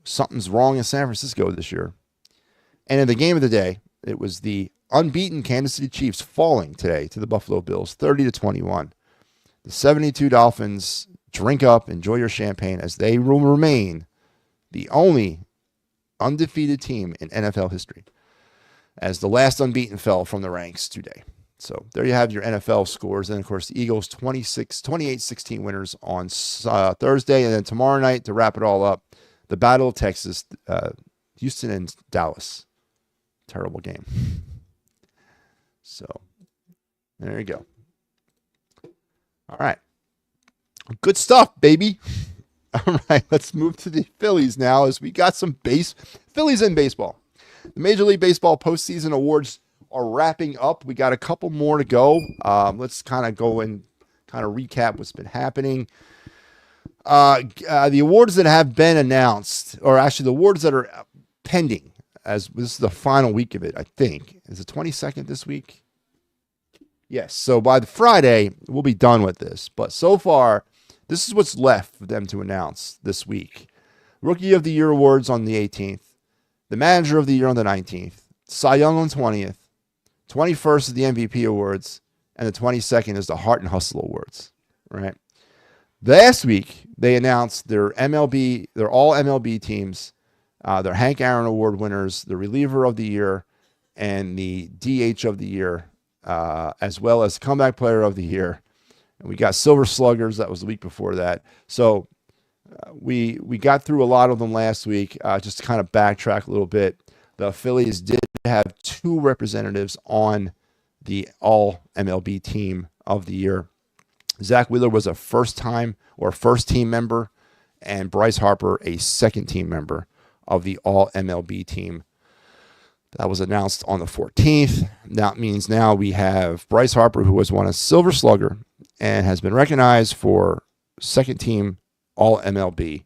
Something's wrong in San Francisco this year. And in the game of the day, it was the unbeaten Kansas City Chiefs falling today to the Buffalo Bills, 30-21. The 72 Dolphins drink up, enjoy your champagne, as they will remain the only undefeated team in NFL history, as the last unbeaten fell from the ranks today. So there you have your NFL scores. And, of course, the Eagles 28-16 winners on Thursday. And then tomorrow night, to wrap it all up, the Battle of Texas, Houston and Dallas. Terrible game. So there you go. All right. Good stuff, baby. All right, let's move to the Phillies now, as we got some Phillies in baseball. The Major League Baseball postseason awards are wrapping up. We got a couple more to go. Let's kind of go and kind of recap what's been happening. The awards that have been announced, or actually the awards that are pending, as this is the final week of it, I think. Is it 22nd this week? Yes. So by the Friday, we'll be done with this. But so far, this is what's left for them to announce this week. Rookie of the Year awards on the 18th. The Manager of the Year on the 19th. Cy Young on 20th. 21st is the MVP awards. And the 22nd is the Heart and Hustle awards. Right? Last week, they announced their all MLB teams. Their Hank Aaron Award winners, the Reliever of the Year, and the DH of the Year, as well as Comeback Player of the Year. And we got Silver Sluggers. That was the week before that. So we got through a lot of them last week. Just to kind of backtrack a little bit, the Phillies did have 2 representatives on the All MLB Team of the Year. Zach Wheeler was a first team member, and Bryce Harper a second team member of the All MLB Team. That was announced on the 14th. That means now we have Bryce Harper, who has won a Silver Slugger and has been recognized for second team All MLB,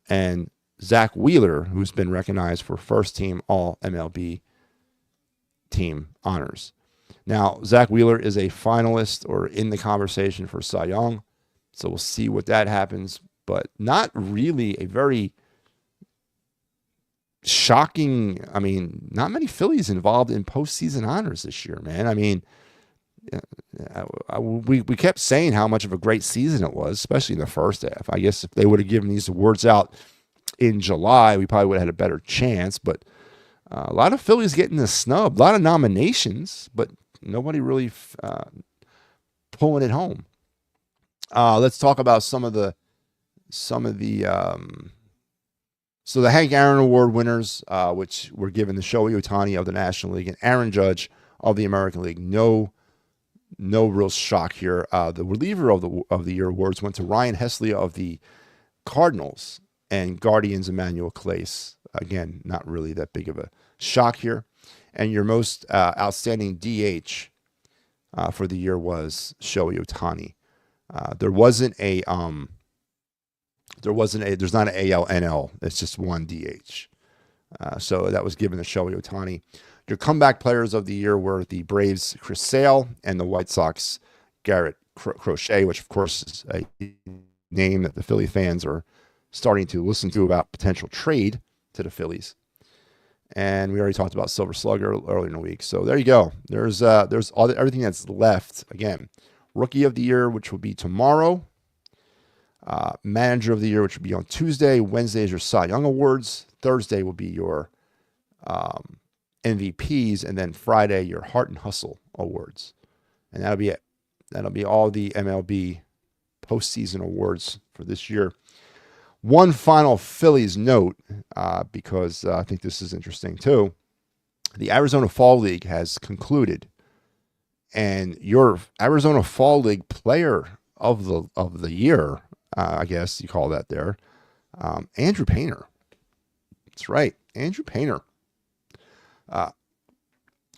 and Zach Wheeler, who's been recognized for first team All MLB team honors. Now, Zach Wheeler is a finalist or in the conversation for Cy Young, so we'll see what that happens, but not really a very shocking. I mean, not many Phillies involved in postseason honors this year, man. I mean, we kept saying how much of a great season it was, especially in the first half. I guess if they would have given these awards out in July, we probably would have had a better chance. But a lot of Phillies getting the snub, a lot of nominations, but nobody really pulling it home. Let's talk about some of the Hank Aaron Award winners, which were given to Shohei Ohtani of the National League and Aaron Judge of the American League. No real shock here. The reliever of the year awards went to Ryan Hesley of the Cardinals and Guardians Emmanuel Clase. Again, not really that big of a shock here. And your most outstanding DH for the year was Shohei Ohtani. There's not an AL/NL. It's just one DH. So that was given to Shohei Ohtani. Your comeback players of the year were the Braves' Chris Sale and the White Sox' Garrett Crochet, which of course is a name that the Philly fans are starting to listen to about potential trade to the Phillies. And we already talked about Silver Slugger earlier in the week. So there you go. There's everything that's left. Again, Rookie of the Year, which will be tomorrow. Manager of the Year, which will be on Tuesday. Wednesday is your Cy Young Awards. Thursday will be your MVPs, and then Friday your Heart and Hustle Awards. And that'll be it. That'll be all the MLB postseason awards for this year. One final Phillies note, because I think this is interesting too. The Arizona Fall League has concluded, and your Arizona Fall League player of the year, I guess you call that there, Andrew Painter. That's right, Andrew Painter.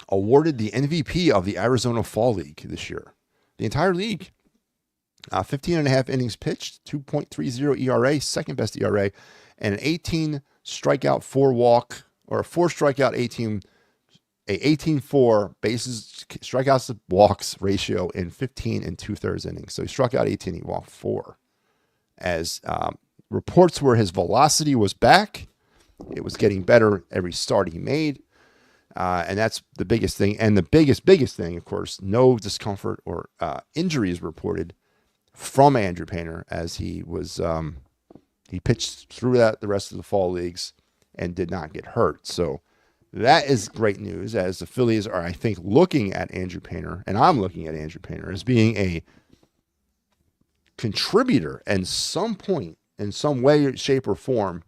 Awarded the MVP of the Arizona Fall League this year. The entire league. 15 and a half innings pitched, 2.30 ERA, second best ERA, and an 18 strikeout, 4 walk, or a 4 strikeout, 18-4 bases, strikeouts to walks ratio in 15 and 2/3 innings. So he struck out 18, he walked 4. As reports were his velocity was back, it was getting better every start he made. And that's the biggest thing. And the biggest thing, of course, no discomfort or injuries reported from Andrew Painter as he was he pitched through the rest of the fall leagues and did not get hurt. So that is great news, as the Phillies are, I think, looking at Andrew Painter, and I'm looking at Andrew Painter as being a contributor at some point, in some way, shape, or form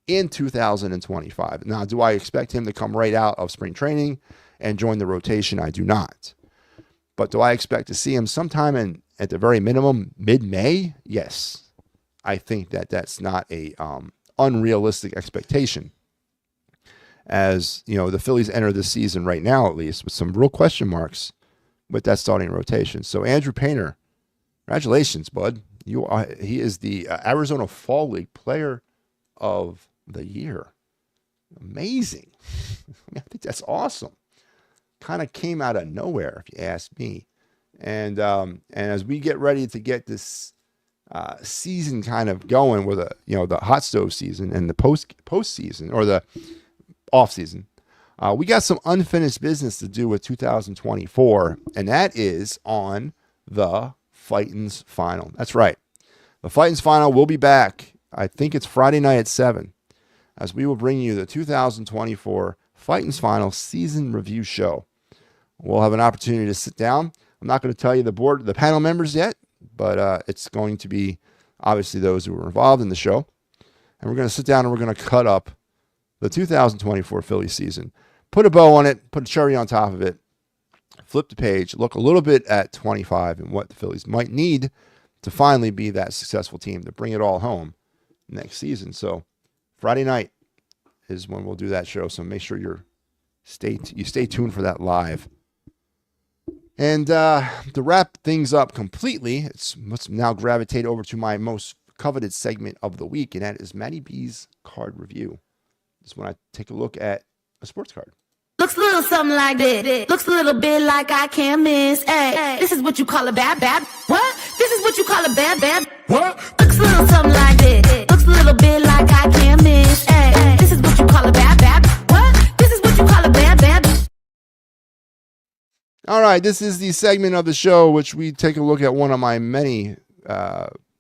in 2025. Now, do I expect him to come right out of spring training and join the rotation? I do not. But do I expect to see him sometime at the very minimum, mid-May? Yes. I think that's not a unrealistic expectation. As you know, the Phillies enter the season right now, at least, with some real question marks with that starting rotation. So Andrew Painter, congratulations, bud. He is the Arizona Fall League Player of the Year. Amazing. I think that's awesome. Kind of came out of nowhere, if you ask me. And as we get ready to get this season kind of going with the hot stove season and the postseason or the off season, we got some unfinished business to do with 2024, and that is on the Fightins Final. That's right. The Fightins Final will be back. I think it's Friday night at 7, as we will bring you the 2024 Fightins Final season review show. We'll have an opportunity to sit down. I'm not going to tell you the panel members yet, but it's going to be obviously those who were involved in the show. And we're going to sit down and we're going to cut up the 2024 Philly season, put a bow on it, put a cherry on top of it, flip the page, look a little bit at 25 and what the Phillies might need to finally be that successful team to bring it all home next season. So Friday night is when we'll do that show. So make sure you stay tuned for that live. And to wrap things up completely, let's now gravitate over to my most coveted segment of the week, and that is MattyB's card review. This is when I take a look at a sports card. Looks a little something like this. Looks a little bit like I can't miss. Hey, this is what you call a bad. What? This is what you call a bad. What? Looks a little something like this. Looks a little bit like I can't miss. Hey, this is what you call a bad. What? This is what you call a bad. All right, this is the segment of the show which we take a look at one of my many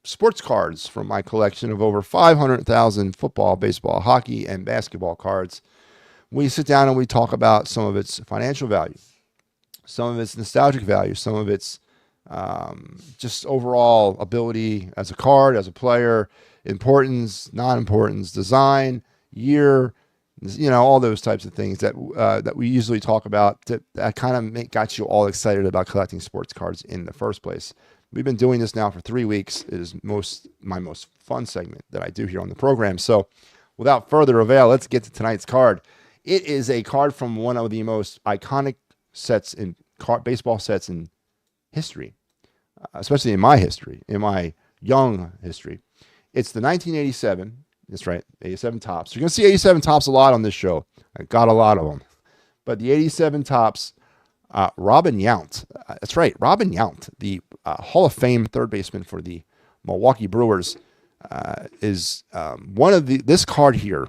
sports cards from my collection of over 500,000 football, baseball, hockey, and basketball cards. We sit down and we talk about some of its financial value, some of its nostalgic value, some of its just overall ability as a card, as a player, importance, non-importance, design, year, all those types of things that we usually talk about that kind of got you all excited about collecting sports cards in the first place. We've been doing this now for 3 weeks. It is my most fun segment that I do here on the program. So without further avail, let's get to tonight's card. It is a card from one of the most iconic sets in baseball sets in history, especially in my history, in my young history. It's the 1987. That's right, 87 Topps. You're going to see 87 Topps a lot on this show. I got a lot of them. But the 87 Topps, Robin Yount. That's right, Robin Yount, the Hall of Fame third baseman for the Milwaukee Brewers, is this card here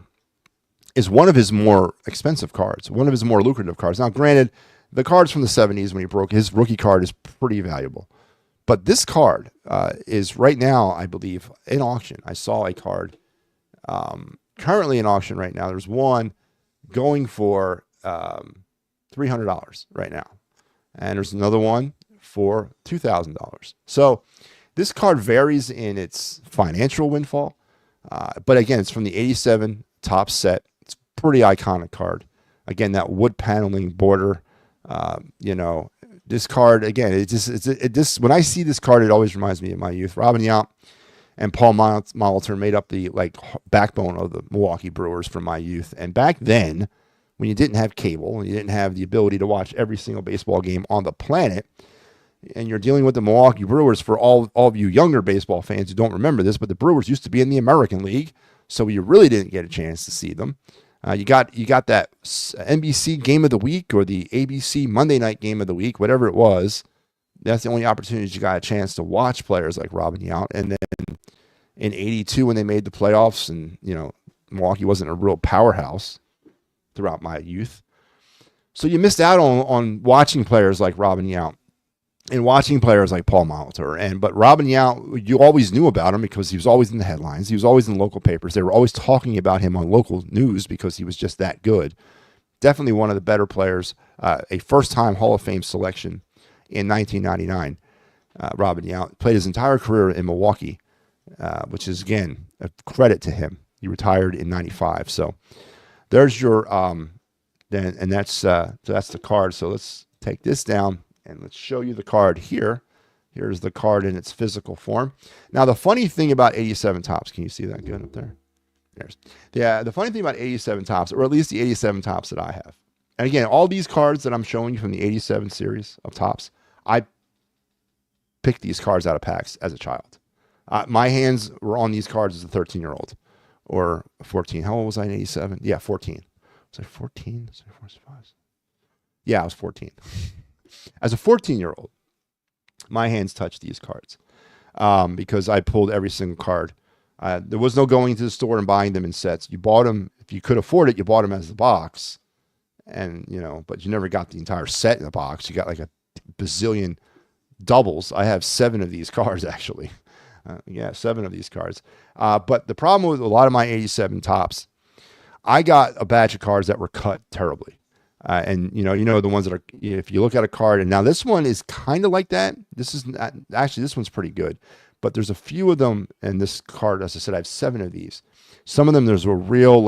is one of his more expensive cards, one of his more lucrative cards. Now, granted, the cards from the 70s when he broke his rookie card is pretty valuable. But this card is right now, I believe, in auction. I saw a card currently in auction right now. There's one going for $300 right now. And there's another one for $2,000. So this card varies in its financial windfall. But again, it's from the 87 Topps set. It's a pretty iconic card. Again, that wood paneling border, this card, again, when I see this card, it always reminds me of my youth. Robin Yount and Paul Molitor made up the backbone of the Milwaukee Brewers from my youth. And back then, when you didn't have cable and you didn't have the ability to watch every single baseball game on the planet, and you're dealing with the Milwaukee Brewers, for all of you younger baseball fans who don't remember this, but the Brewers used to be in the American League, so you really didn't get a chance to see them. You got that NBC Game of the Week or the ABC Monday Night Game of the Week, whatever it was. That's the only opportunities you got a chance to watch players like Robin Yount. And then in '82, when they made the playoffs, and Milwaukee wasn't a real powerhouse throughout my youth, so you missed out on watching players like Robin Yount and watching players like Paul Molitor. But Robin Yount, you always knew about him because he was always in the headlines. He was always in local papers. They were always talking about him on local news because he was just that good. Definitely one of the better players. A first-time Hall of Fame selection in 1999. Robin Yount played his entire career in Milwaukee, which is, again, a credit to him. He retired in '95. So there's your that's the card. So let's take this down and let's show you the card here. Here's the card in its physical form. Now, the funny thing about 87 Topps, can you see that good up there? The funny thing about 87 Topps, or at least the 87 Topps that I have, and again, all these cards that I'm showing you from the 87 series of Topps, I picked these cards out of packs as a child. My hands were on these cards as a 13-year-old or 14. How old was I in 87? Yeah, 14. Was I 14? Yeah, I was 14. As a 14-year-old, my hands touched these cards because I pulled every single card. There was no going to the store and buying them in sets. You bought them, if you could afford it, you bought them as a box. And, but you never got the entire set in the box. You got like a bazillion doubles. I have 7 of these cards, actually. 7 of these cards. But the problem with a lot of my 87 Topps, I got a batch of cards that were cut terribly. And the ones that are, if you look at a card, and now this one is kind of like that. This is not, actually, this one's pretty good, but there's a few of them. And this card, as I said, I have 7 of these. Some of them, there's a real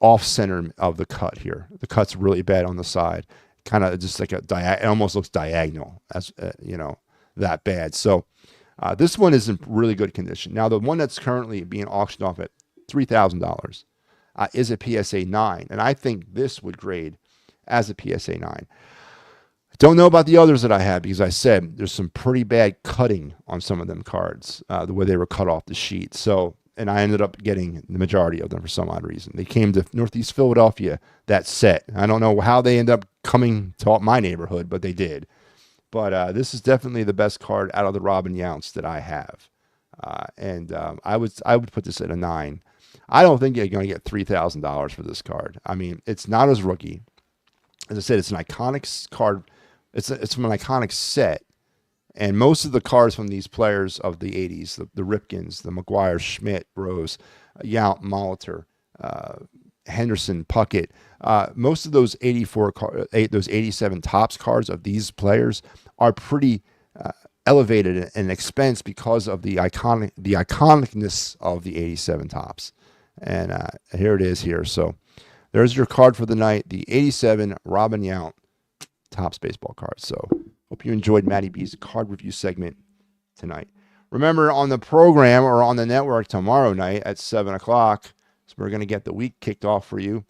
off center of the cut here. The cut's really bad on the side, kind of just like it almost looks diagonal, as that bad. So this one is in really good condition. Now, the one that's currently being auctioned off at $3,000 is a PSA 9, and I think this would grade as a PSA 9. Don't know about the others that I have because I said there's some pretty bad cutting on some of them cards, the way they were cut off the sheet. So, and I ended up getting the majority of them for some odd reason. They came to Northeast Philadelphia, that set. I don't know how they ended up coming to my neighborhood, but they did. But this is definitely the best card out of the Robin Younts that I have. I would put this at a 9. I don't think you're going to get $3,000 for this card. I mean, it's not as rookie. As I said, it's an iconic card. It's from an iconic set. And most of the cards from these players of the 80s, the Ripkins, the McGuire, Schmidt, Rose, Yount, Molitor, Henderson, Puckett, most of those 87 Topps cards of these players are pretty elevated in expense because of the iconicness of the 87 Topps. And here it is here. So there's your card for the night, the 87 Robin Yount Topps baseball card. So hope you enjoyed MattyB's card review segment tonight. Remember, on the program or on the network tomorrow night at 7 o'clock, so we're going to get the week kicked off for you.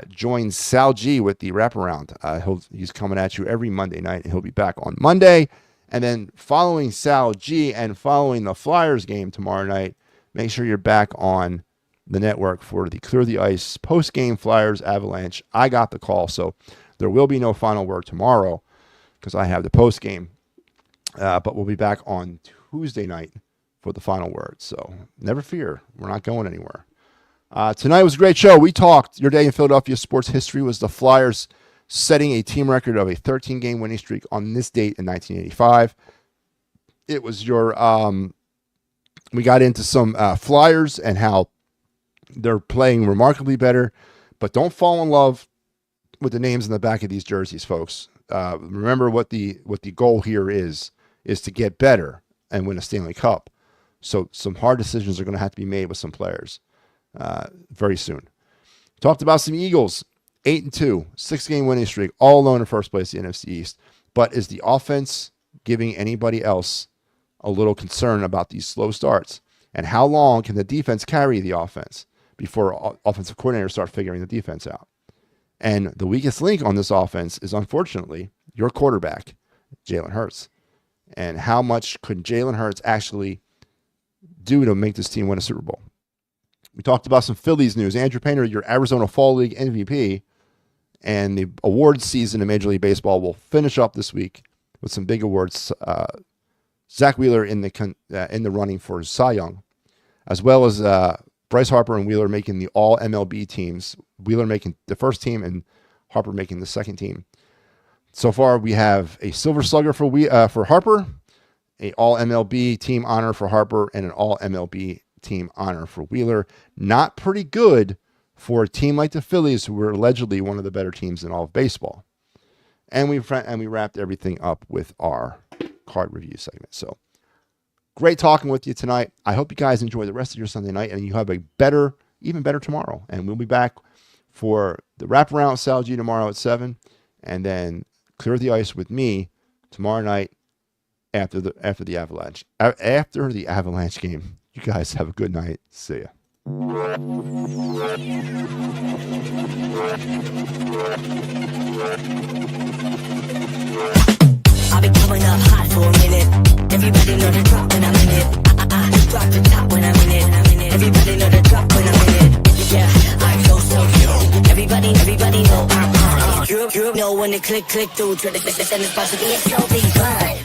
Join Sal G with the wraparound. He's coming at you every Monday night, and he'll be back on Monday. And then following Sal G and following the Flyers game tomorrow night, make sure you're back on the network for the Clear the Ice post-game Flyers Avalanche. I got the call, so there will be no final word tomorrow because I have the post-game. But we'll be back on Tuesday night for the final word. So never fear, we're not going anywhere. Tonight was a great show. We talked. Your day in Philadelphia sports history was the Flyers setting a team record of a 13-game winning streak on this date in 1985. It was your we got into some Flyers and how they're playing remarkably better, but don't fall in love with the names in the back of these jerseys, folks. Remember what the goal here is to get better and win a Stanley Cup. So some hard decisions are going to have to be made with some players very soon. Talked about some Eagles, 8-2, 6-game winning streak, all alone in first place in the NFC East. But is the offense giving anybody else a little concern about these slow starts? And how long can the defense carry the offense before offensive coordinators start figuring the defense out? And the weakest link on this offense is, unfortunately, your quarterback, Jalen Hurts. And how much could Jalen Hurts actually do to make this team win a Super Bowl? We talked about some Phillies news. Andrew Painter, your Arizona Fall League MVP, and the awards season in Major League Baseball will finish up this week with some big awards. Zach Wheeler in the running for Cy Young, as well as Bryce Harper and Wheeler making the all MLB teams. Wheeler making the first team and Harper making the second team. So far, we have a Silver Slugger for Harper, a all MLB team honor for Harper, and an all MLB team honor for Wheeler. Not pretty good for a team like the Phillies, who were allegedly one of the better teams in all of baseball. And we wrapped everything up with our card review segment. So great talking with you tonight. I hope you guys enjoy the rest of your Sunday night and you have a even better tomorrow. And we'll be back for the wraparound with Sal G tomorrow at 7, and then Clear the Ice with me tomorrow night after the Avalanche game. You guys have a good night. See ya. I've been coming up hot for a minute. Everybody know the drop when I'm in it. I drop the top when I'm in it. Everybody know the drop when I'm in it. Yeah, I'm so everybody know I'm you know when it click through to the send it's about to be a so be fun.